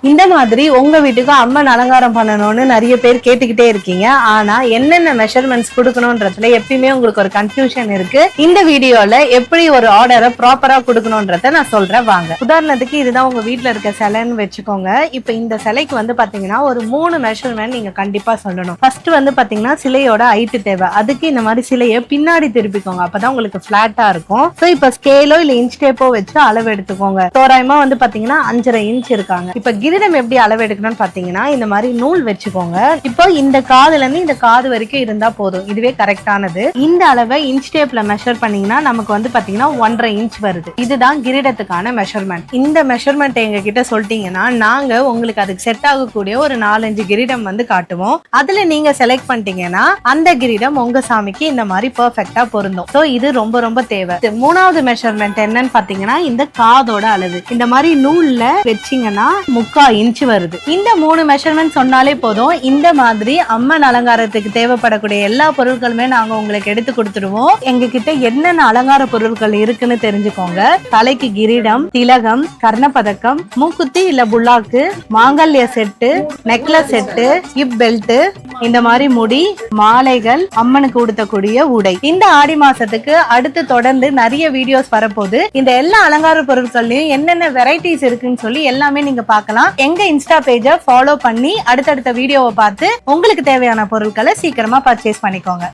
இந்த மாதிரி உங்க வீட்டுக்கு அம்மன் அலங்காரம் பண்ணணும்னு நிறைய பேர் கேட்டுக்கிட்டே இருக்கீங்க. ஆனா என்னென்ன மெஷர்மெண்ட்ஸ் கொடுக்கணும்ன்றதுல எப்பயுமே உங்களுக்கு ஒரு கன்ஃபியூஷன் இருக்கு. இந்த வீடியோல எப்படி ஒரு ஆர்டரை ப்ராப்பரா கொடுக்கணும்ன்றத நான் சொல்றேன் வாங்க. உதாரணத்துக்கு இதுதான் உங்க வீட்டுல இருக்க சிலைன்னு வச்சுக்கோங்க. இப்ப இந்த சிலைக்கு வந்து பாத்தீங்கன்னா ஒரு 3 மெஷர்மெண்ட் நீங்க கண்டிப்பா சொல்லணும். ஃபர்ஸ்ட் வந்து பாத்தீங்கன்னா சிலையோட ஹைட் தேவை. அதுக்கு இந்த மாதிரி சிலையை பின்னாடி திருப்பிக்கோங்க, அப்பதான் உங்களுக்கு பிளாட்டா இருக்கும். சோ இப்ப ஸ்கேலோ இல்ல இன்ச் டேப்போ வச்சு அளவு எடுத்துக்கோங்க. தோராயமா வந்து பாத்தீங்கன்னா 5.5 இன்ச் இருக்காங்க. இப்ப கிரீடம் எப்படி அளவு எடுக்கணும்னு பாத்தீங்கன்னா இந்த மாதிரி நூல் வச்சுக்கோங்க. இப்போ இந்த காதுல இருந்து இந்த காது வரைக்கும் இருந்தா போதும், இதுவே கரெக்டானது. இந்த அளவை இன்ச் டேப்ல மெஷர் பண்ணீங்கன்னா நமக்கு வந்து பாத்தீங்கன்னா 1.5 இன்ச் வருது. இதுதான் கிரீடத்துக்கான மெஷர்மெண்ட். இந்த மெஷர்மெண்ட் எங்க கிட்ட சொல்லிட்டீங்கன்னா நாங்க உங்களுக்கு அதுக்கு செட் ஆகக்கூடிய ஒரு 4-5 கிரீடம் வந்து காட்டுவோம். அதுல நீங்க செலக்ட் பண்ணிட்டீங்கன்னா அந்த கிரீடம் உங்க சாமிக்கு இந்த மாதிரி பெர்ஃபெக்ட்டா பொருந்தும். சோ இது ரொம்ப ரொம்ப தேவை. 3வது மெஷர்மெண்ட் என்னன்னு பாத்தீங்கன்னா இந்த காதோட அளவு. இந்த மாதிரி நூல்ல வச்சீங்கன்னா 3/4 இன்ச் வருது. இந்த 3 மெஷர்மெண்ட் சொன்னாலே போதும். இந்த மாதிரி அம்மன் அலங்காரத்துக்கு தேவைப்படக்கூடிய எல்லா பொருட்களுமே நாங்க உங்களுக்கு எடுத்து கொடுத்துருவோம். எங்க கிட்ட என்னென்ன அலங்கார பொருட்கள் இருக்குன்னு தெரிஞ்சுக்கோங்க. தலைக்கு கிரீடம், திலகம், கர்ணபதக்கம், மூக்குத்தி இல்ல புல்லாக்கு, மாங்கல்ய set, necklace set, hip belt, இந்த மாதிரி முடி, மாலைகள், அம்மனுக்கு உடுத்தக்கூடிய உடை. இந்த ஆடி மாசத்துக்கு அடுத்து தொடர்ந்து நிறைய வீடியோஸ் வரப்போகுது. இந்த எல்லா அலங்கார பொருட்கள்லயும் என்னென்ன வெரைட்டிஸ் இருக்குன்னு சொல்லி எல்லாமே நீங்க பார்க்கலாம். எங்க இன்ஸ்டா பேஜை ஃபாலோ பண்ணி அடுத்தடுத்த வீடியோவை பார்த்து உங்களுக்கு தேவையான பொருட்களை சீக்கிரமா பர்ச்சேஸ் பண்ணிக்கோங்க.